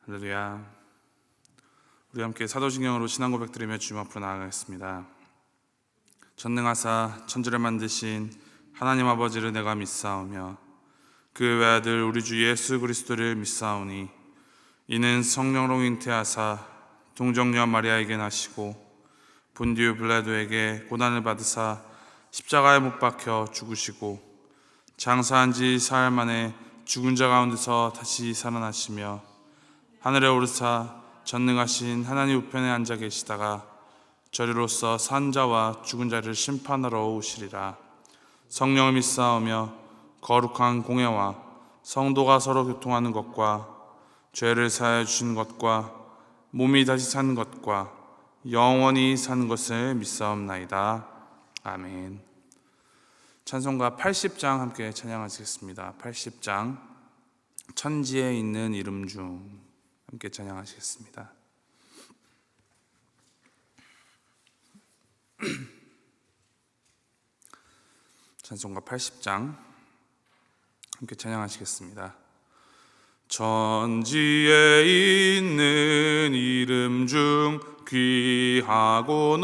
할렐루야. 우리 함께 사도신경으로 신앙 고백드리며 주님 앞으로 나아가겠습니다. 전능하사 천지를 만드신 하나님 아버지를 내가 믿사오며 그 외아들 우리 주 예수 그리스도를 믿사오니 이는 성령으로 잉태하사 동정녀 마리아에게 나시고 본디오 빌라도에게 고난을 받으사 십자가에 못 박혀 죽으시고 장사한 지 사흘 만에 죽은 자 가운데서 다시 살아나시며 하늘에 오르사 전능하신 하나님 우편에 앉아 계시다가 저리로서 산 자와 죽은 자를 심판하러 오시리라. 성령을 믿사오며 거룩한 공회와 성도가 서로 교통하는 것과 죄를 사하여 주시는 것과 몸이 다시 사는 것과 영원히 사는 것을 믿사옵나이다. 아멘. 찬송가 80장 함께 찬양하시겠습니다. 80장 천지에 있는 이름 중 함께 찬양하시겠습니다. 찬송가 80장 함께 찬양하시겠습니다. 천지에 있는 이름 중 귀하고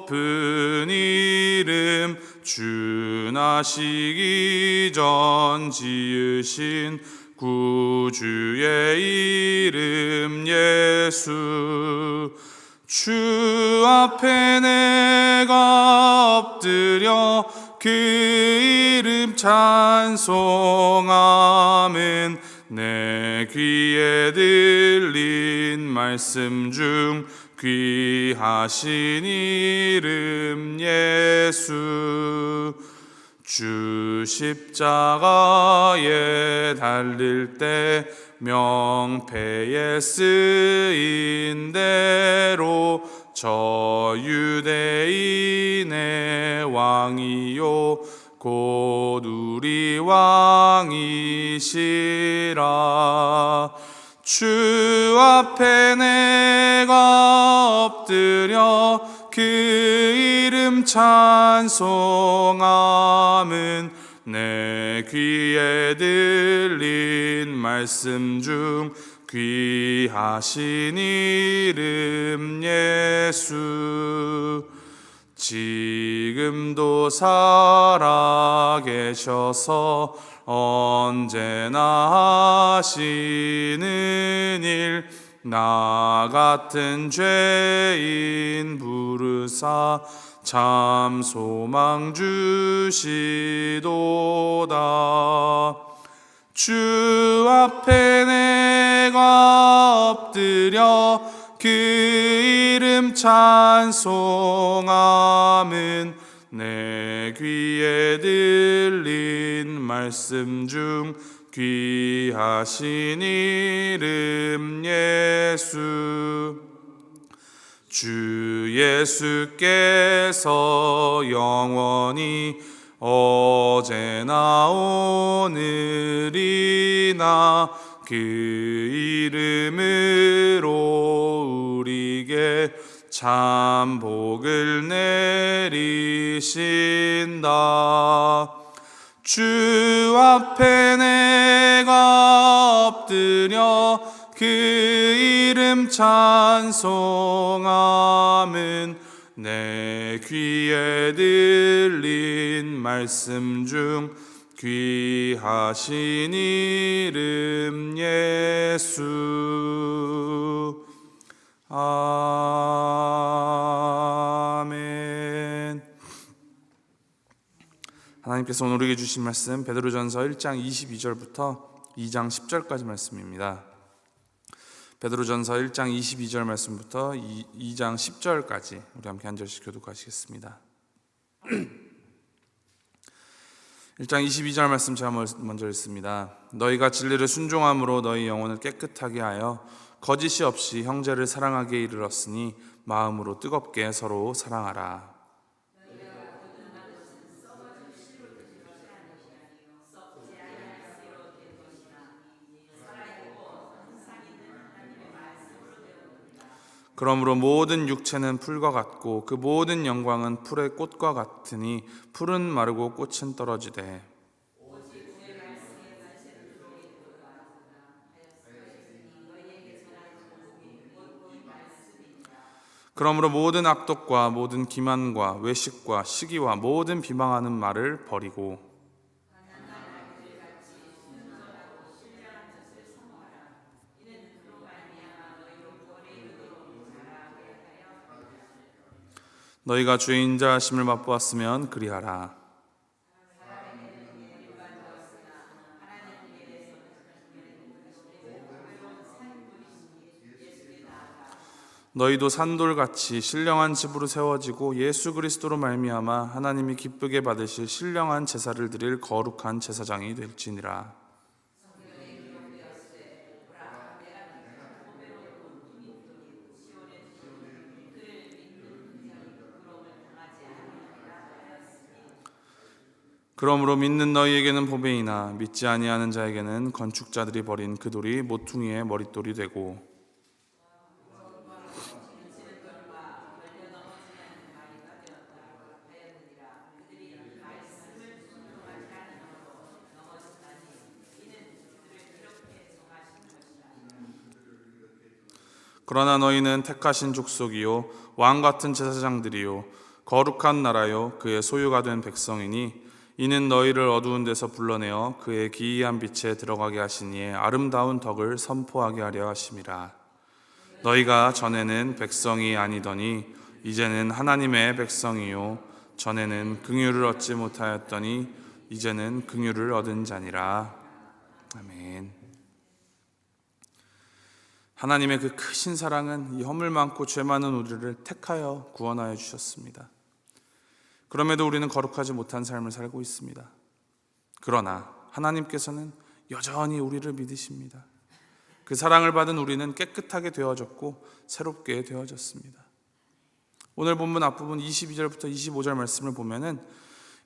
높은 이름 주 나시기 전 지으신 구주의 이름 예수 주 앞에 내가 엎드려 그 이름 찬송함은 내 귀에 들린 말씀 중 귀하신 이름 예수 주 십자가에 달릴 때 명패에 쓰인 대로 저 유대인의 왕이요 곧 우리 왕이시라. 주 앞에 내가 엎드려 그 이름 찬송함은 내 귀에 들린 말씀 중 귀하신 이름 예수 지금도 살아계셔서 언제나 하시는 일 나 같은 죄인 부르사 참 소망 주시도다. 주 앞에 내가 엎드려 그 이름 찬송함은 내 귀에 들린 말씀 중 귀하신 이름 예수 주 예수께서 영원히 어제나 오늘이나 그 이름으로 우리에게 참 복을 내리신다. 주 앞에 내가 엎드려 그 이름 찬송함은 내 귀에 들린 말씀 중 귀하신 이름 예수 아멘. 하나님께서 오늘 우리에게 주신 말씀 베드로전서 1장 22절부터 2장 10절까지 말씀입니다. 베드로전서 1장 22절 말씀부터 2장 10절까지 우리 함께 한 절씩 교독하시겠습니다. 1장 22절 말씀 제가 먼저 읽습니다. 너희가 진리를 순종함으로 너희 영혼을 깨끗하게 하여 거짓이 없이 형제를 사랑하게 이르렀으니 마음으로 뜨겁게 서로 사랑하라. 그러므로 모든 육체는 풀과 같고 그 모든 영광은 풀의 꽃과 같으니 풀은 마르고 꽃은 떨어지되 그러므로 모든 악독과 모든 기만과 외식과 시기와 모든 비방하는 말을 버리고 너희가 주의 인자하심을 맛보았으면 그리하라. 너희도 산돌같이 신령한 집으로 세워지고 예수 그리스도로 말미암아 하나님이 기쁘게 받으실 신령한 제사를 드릴 거룩한 제사장이 될지니라. 그러므로 믿는 너희에게는 보배이나 믿지 아니하는 자에게는 건축자들이 버린 그 돌이 모퉁이의 머릿돌이 되고 그러나 너희는 택하신 족속이요 왕 같은 제사장들이요 거룩한 나라요 그의 소유가 된 백성이니 이는 너희를 어두운 데서 불러내어 그의 기이한 빛에 들어가게 하시니에 아름다운 덕을 선포하게 하려 하심이라. 너희가 전에는 백성이 아니더니 이제는 하나님의 백성이요 전에는 긍휼을 얻지 못하였더니 이제는 긍휼을 얻은 자니라. 아멘. 하나님의 그 크신 사랑은 이 허물 많고 죄 많은 우리를 택하여 구원하여 주셨습니다. 그럼에도 우리는 거룩하지 못한 삶을 살고 있습니다. 그러나 하나님께서는 여전히 우리를 믿으십니다. 그 사랑을 받은 우리는 깨끗하게 되어졌고 새롭게 되어졌습니다. 오늘 본문 앞부분 22절부터 25절 말씀을 보면은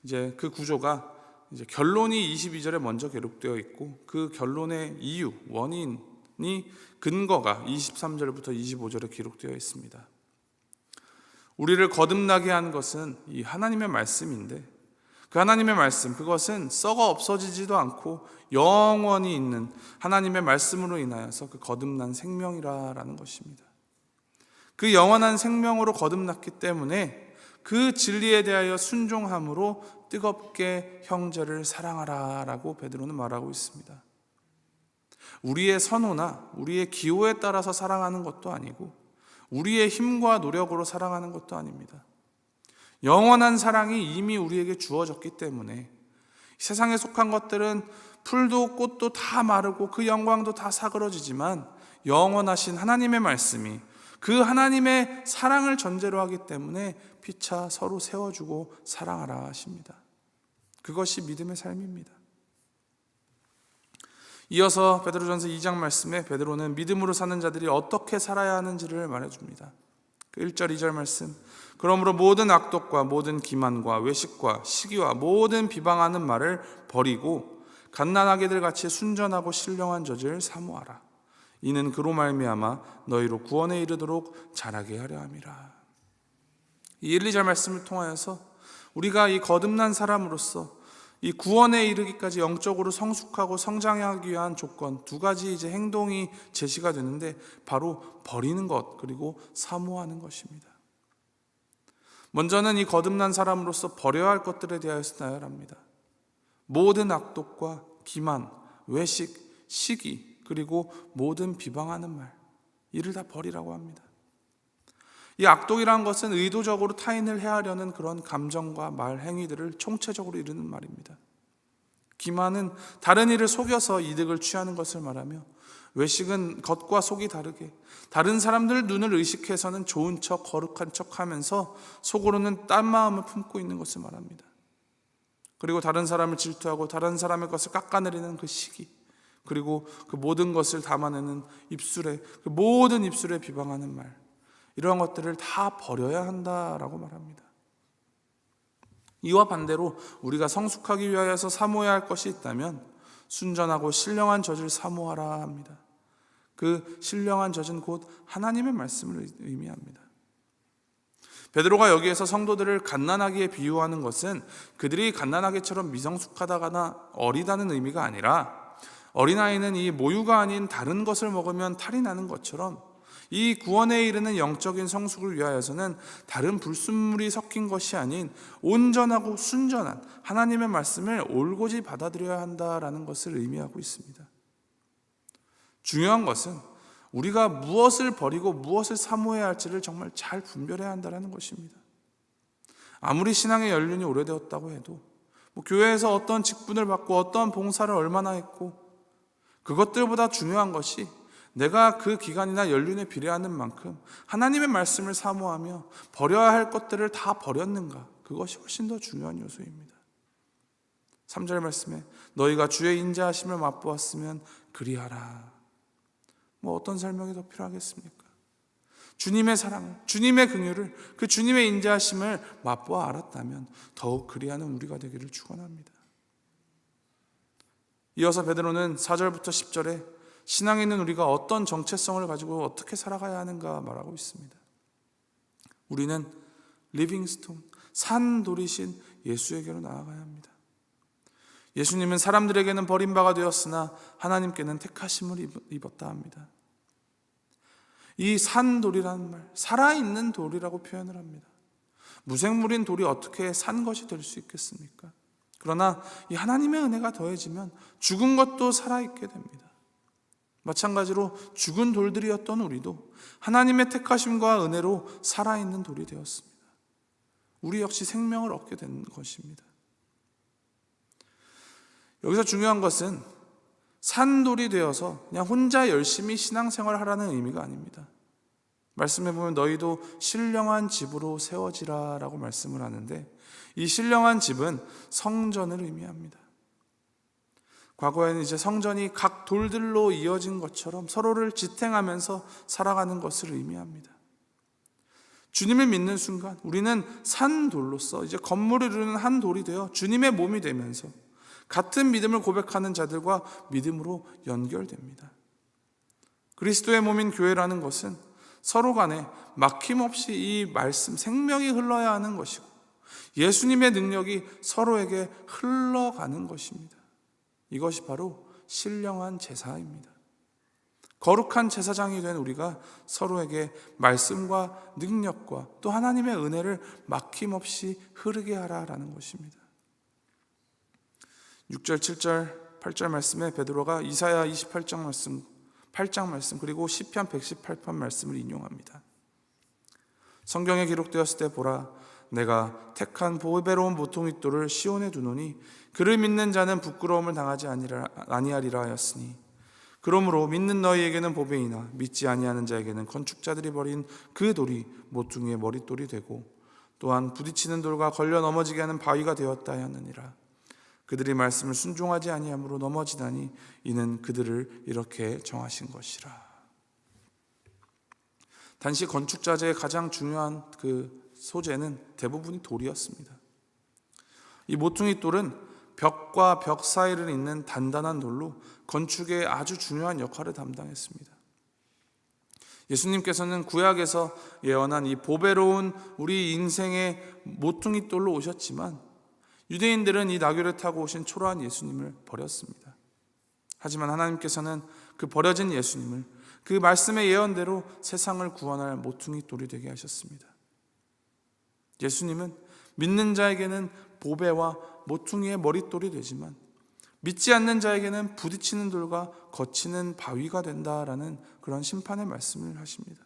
이제 그 구조가 이제 결론이 22절에 먼저 기록되어 있고 그 결론의 이유, 원인이 근거가 23절부터 25절에 기록되어 있습니다. 우리를 거듭나게 한 것은 이 하나님의 말씀인데 그 하나님의 말씀, 그것은 썩어 없어지지도 않고 영원히 있는 하나님의 말씀으로 인하여서 그 거듭난 생명이라는 것입니다. 그 영원한 생명으로 거듭났기 때문에 그 진리에 대하여 순종함으로 뜨겁게 형제를 사랑하라라고 베드로는 말하고 있습니다. 우리의 선호나 우리의 기호에 따라서 사랑하는 것도 아니고 우리의 힘과 노력으로 사랑하는 것도 아닙니다. 영원한 사랑이 이미 우리에게 주어졌기 때문에 세상에 속한 것들은 풀도 꽃도 다 마르고 그 영광도 다 사그러지지만 영원하신 하나님의 말씀이 그 하나님의 사랑을 전제로 하기 때문에 피차 서로 세워주고 사랑하라 하십니다. 그것이 믿음의 삶입니다. 이어서 베드로전서 2장 말씀에 베드로는 믿음으로 사는 자들이 어떻게 살아야 하는지를 말해줍니다. 그 1절 2절 말씀, 그러므로 모든 악독과 모든 기만과 외식과 시기와 모든 비방하는 말을 버리고 갓난아기들 같이 순전하고 신령한 젖을 사모하라. 이는 그로 말미암아 너희로 구원에 이르도록 자라게 하려 함이라. 이 1, 2절 말씀을 통하여서 우리가 이 거듭난 사람으로서 이 구원에 이르기까지 영적으로 성숙하고 성장하기 위한 조건 두 가지 이제 행동이 제시가 되는데 바로 버리는 것 그리고 사모하는 것입니다. 먼저는 이 거듭난 사람으로서 버려야 할 것들에 대하여서 나열합니다. 모든 악독과 기만, 외식, 시기 그리고 모든 비방하는 말, 이를 다 버리라고 합니다. 이 악독이라는 것은 의도적으로 타인을 해하려는 그런 감정과 말, 행위들을 총체적으로 이루는 말입니다. 기만은 다른 이를 속여서 이득을 취하는 것을 말하며, 외식은 겉과 속이 다르게 다른 사람들 눈을 의식해서는 좋은 척, 거룩한 척 하면서 속으로는 딴 마음을 품고 있는 것을 말합니다. 그리고 다른 사람을 질투하고 다른 사람의 것을 깎아내리는 그 시기, 그리고 그 모든 것을 담아내는 입술에, 그 모든 입술에 비방하는 말, 이러한 것들을 다 버려야 한다라고 말합니다. 이와 반대로 우리가 성숙하기 위하여서 사모해야 할 것이 있다면 순전하고 신령한 젖을 사모하라 합니다. 그 신령한 젖은 곧 하나님의 말씀을 의미합니다. 베드로가 여기에서 성도들을 갓난아기에 비유하는 것은 그들이 갓난아기처럼 미성숙하다거나 어리다는 의미가 아니라, 어린아이는 이 모유가 아닌 다른 것을 먹으면 탈이 나는 것처럼 이 구원에 이르는 영적인 성숙을 위하여서는 다른 불순물이 섞인 것이 아닌 온전하고 순전한 하나님의 말씀을 올곧이 받아들여야 한다라는 것을 의미하고 있습니다. 중요한 것은 우리가 무엇을 버리고 무엇을 사모해야 할지를 정말 잘 분별해야 한다는 것입니다. 아무리 신앙의 연륜이 오래되었다고 해도 교회에서 어떤 직분을 받고 어떤 봉사를 얼마나 했고, 그것들보다 중요한 것이 내가 그 기간이나 연륜에 비례하는 만큼 하나님의 말씀을 사모하며 버려야 할 것들을 다 버렸는가, 그것이 훨씬 더 중요한 요소입니다. 3절 말씀에 너희가 주의 인자하심을 맛보았으면 그리하라. 어떤 설명이 더 필요하겠습니까? 주님의 사랑을, 주님의 긍휼을, 그 주님의 인자하심을 맛보아 알았다면 더욱 그리하는 우리가 되기를 축원합니다. 이어서 베드로는 4절부터 10절에 신앙에 있는 우리가 어떤 정체성을 가지고 어떻게 살아가야 하는가 말하고 있습니다. 우리는 리빙스톤, 산돌이신 예수에게로 나아가야 합니다. 예수님은 사람들에게는 버림바가 되었으나 하나님께는 택하심을 입었다 합니다. 이 산돌이라는 말, 살아있는 돌이라고 표현을 합니다. 무생물인 돌이 어떻게 산 것이 될 수 있겠습니까? 그러나 이 하나님의 은혜가 더해지면 죽은 것도 살아있게 됩니다. 마찬가지로 죽은 돌들이었던 우리도 하나님의 택하심과 은혜로 살아있는 돌이 되었습니다. 우리 역시 생명을 얻게 된 것입니다. 여기서 중요한 것은 산돌이 되어서 그냥 혼자 열심히 신앙생활을 하라는 의미가 아닙니다. 말씀해 보면 너희도 신령한 집으로 세워지라 라고 말씀을 하는데, 이 신령한 집은 성전을 의미합니다. 과거에는 이제 성전이 각 돌들로 이어진 것처럼 서로를 지탱하면서 살아가는 것을 의미합니다. 주님을 믿는 순간 우리는 산돌로서 이제 건물을 이루는 한 돌이 되어 주님의 몸이 되면서 같은 믿음을 고백하는 자들과 믿음으로 연결됩니다. 그리스도의 몸인 교회라는 것은 서로 간에 막힘없이 이 말씀, 생명이 흘러야 하는 것이고 예수님의 능력이 서로에게 흘러가는 것입니다. 이것이 바로 신령한 제사입니다. 거룩한 제사장이 된 우리가 서로에게 말씀과 능력과 또 하나님의 은혜를 막힘없이 흐르게 하라라는 것입니다. 6절, 7절, 8절 말씀에 베드로가 이사야 28장 말씀, 8장 말씀, 그리고 시편 118편 말씀을 인용합니다. 성경에 기록되었을 때 보라, 내가 택한 보배로운 모퉁이돌을 시온에 두노니 그를 믿는 자는 부끄러움을 당하지 아니하리라 하였으니, 그러므로 믿는 너희에게는 보배이나 믿지 아니하는 자에게는 건축자들이 버린 그 돌이 모퉁이의 머릿돌이 되고 또한 부딪히는 돌과 걸려 넘어지게 하는 바위가 되었다 하였느니라. 그들이 말씀을 순종하지 아니함으로 넘어지다니 이는 그들을 이렇게 정하신 것이라. 당시 건축자재의 가장 중요한 그 소재는 대부분이 돌이었습니다. 이 모퉁이 돌은 벽과 벽 사이를 잇는 단단한 돌로 건축에 아주 중요한 역할을 담당했습니다. 예수님께서는 구약에서 예언한 이 보배로운 우리 인생의 모퉁이 돌로 오셨지만 유대인들은 이 나귀를 타고 오신 초라한 예수님을 버렸습니다. 하지만 하나님께서는 그 버려진 예수님을 그 말씀의 예언대로 세상을 구원할 모퉁이 돌이 되게 하셨습니다. 예수님은 믿는 자에게는 보배와 모퉁이의 머릿돌이 되지만 믿지 않는 자에게는 부딪히는 돌과 거치는 바위가 된다라는 그런 심판의 말씀을 하십니다.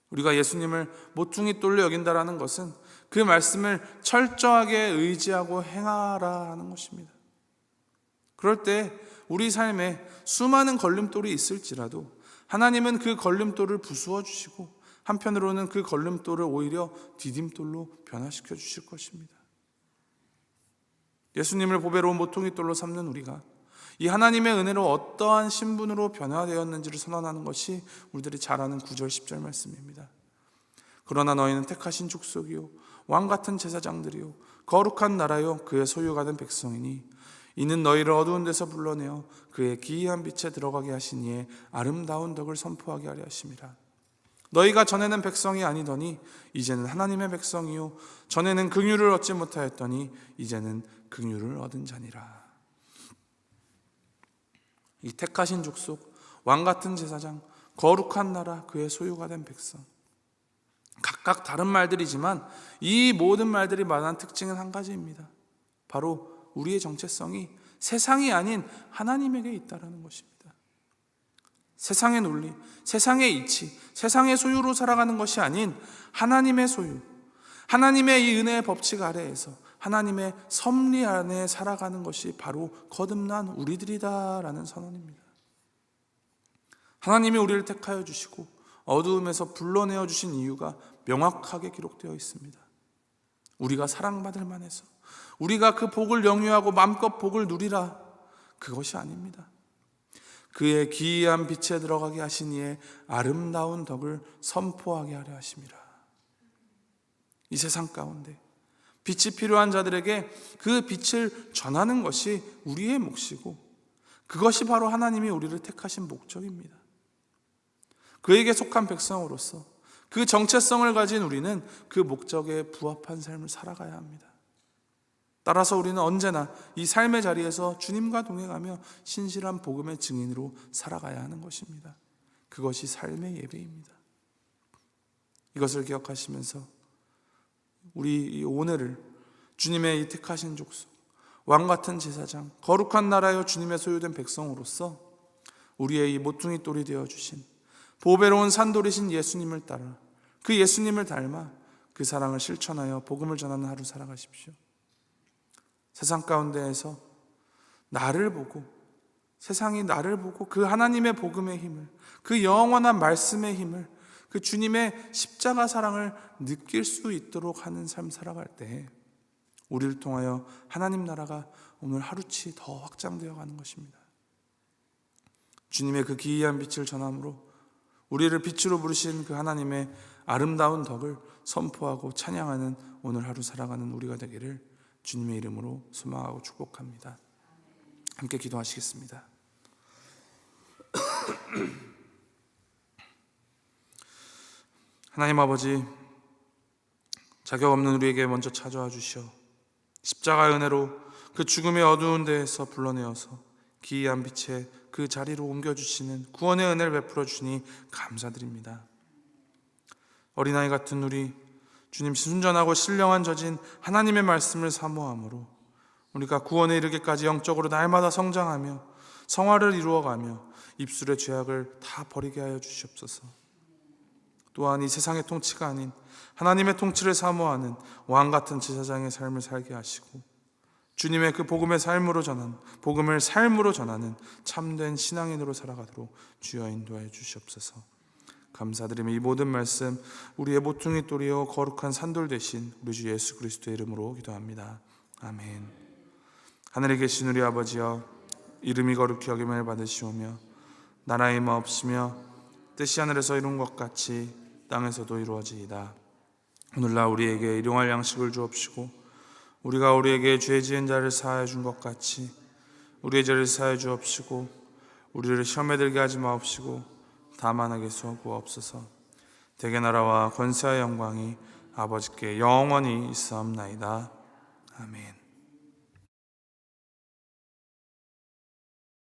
우리가 예수님을 모퉁이 돌로 여긴다라는 것은 그 말씀을 철저하게 의지하고 행하라는 것입니다. 그럴 때 우리 삶에 수많은 걸림돌이 있을지라도 하나님은 그 걸림돌을 부수어 주시고 한편으로는 그 걸림돌을 오히려 디딤돌로 변화시켜 주실 것입니다. 예수님을 보배로운 모퉁이돌로 삼는 우리가 이 하나님의 은혜로 어떠한 신분으로 변화되었는지를 선언하는 것이 우리들이 잘 아는 9절 10절 말씀입니다. 그러나 너희는 택하신 족속이요 왕같은 제사장들이요 거룩한 나라요 그의 소유가 된 백성이니 이는 너희를 어두운 데서 불러내어 그의 기이한 빛에 들어가게 하신 이의 아름다운 덕을 선포하게 하려 하심이라. 너희가 전에는 백성이 아니더니 이제는 하나님의 백성이요 전에는 긍휼을 얻지 못하였더니 이제는 긍휼을 얻은 자니라. 이 택하신 족속, 왕같은 제사장, 거룩한 나라, 그의 소유가 된 백성. 각각 다른 말들이지만 이 모든 말들이 말하는 특징은 한 가지입니다. 바로 우리의 정체성이 세상이 아닌 하나님에게 있다는 것입니다. 세상의 논리, 세상의 이치, 세상의 소유로 살아가는 것이 아닌 하나님의 소유, 하나님의 이 은혜의 법칙 아래에서 하나님의 섭리 안에 살아가는 것이 바로 거듭난 우리들이다라는 선언입니다. 하나님이 우리를 택하여 주시고 어두움에서 불러내어 주신 이유가 명확하게 기록되어 있습니다. 우리가 사랑받을 만해서, 우리가 그 복을 영유하고 마음껏 복을 누리라, 그것이 아닙니다. 그의 기이한 빛에 들어가게 하신 이의 아름다운 덕을 선포하게 하려 하심이라. 이 세상 가운데 빛이 필요한 자들에게 그 빛을 전하는 것이 우리의 몫이고, 그것이 바로 하나님이 우리를 택하신 목적입니다. 그에게 속한 백성으로서 그 정체성을 가진 우리는 그 목적에 부합한 삶을 살아가야 합니다. 따라서 우리는 언제나 이 삶의 자리에서 주님과 동행하며 신실한 복음의 증인으로 살아가야 하는 것입니다. 그것이 삶의 예배입니다. 이것을 기억하시면서 우리 오늘을 주님의 이 택하신 족속, 왕같은 제사장, 거룩한 나라여 주님의 소유된 백성으로서 우리의 이 모퉁이 돌이 되어주신 보배로운 산돌이신 예수님을 따라 그 예수님을 닮아 그 사랑을 실천하여 복음을 전하는 하루 살아가십시오. 세상 가운데에서 나를 보고, 세상이 나를 보고 그 하나님의 복음의 힘을, 그 영원한 말씀의 힘을, 그 주님의 십자가 사랑을 느낄 수 있도록 하는 삶 살아갈 때 우리를 통하여 하나님 나라가 오늘 하루치 더 확장되어 가는 것입니다. 주님의 그 기이한 빛을 전함으로 우리를 빛으로 부르신 그 하나님의 아름다운 덕을 선포하고 찬양하는 오늘 하루 살아가는 우리가 되기를 주님의 이름으로 소망하고 축복합니다. 함께 기도하시겠습니다. 하나님 아버지, 자격 없는 우리에게 먼저 찾아와 주시어 십자가의 은혜로 그 죽음의 어두운 데에서 불러내어서 기이한 빛에 그 자리로 옮겨주시는 구원의 은혜를 베풀어 주니 감사드립니다. 어린아이 같은 우리, 주님 순전하고 신령한 저진 하나님의 말씀을 사모함으로 우리가 구원에 이르기까지 영적으로 날마다 성장하며 성화를 이루어가며 입술의 죄악을 다 버리게 하여 주시옵소서. 또한 이 세상의 통치가 아닌 하나님의 통치를 사모하는 왕같은 제사장의 삶을 살게 하시고 주님의 그 복음의 삶으로 복음을 삶으로 전하는 참된 신앙인으로 살아가도록 주여 인도하여 주시옵소서. 감사드리며 이 모든 말씀 우리의 모퉁이 돌이요 거룩한 산돌 되신 우리 주 예수 그리스도의 이름으로 기도합니다. 아멘. 하늘에 계신 우리 아버지여, 이름이 거룩히 여김을 받으시오며 나라의 마옵시며 뜻이 하늘에서 이룬 것 같이 땅에서도 이루어지이다. 오늘날 우리에게 일용할 양식을 주옵시고 우리가 우리에게 죄 지은 자를 사하여 준 것 같이 우리의 죄를 사하여 주옵시고 우리를 시험에 들게 하지 마옵시고 다만 악에서 구하옵소서. 대개 나라와 권세와 영광이 아버지께 영원히 있사옵나이다. 아멘.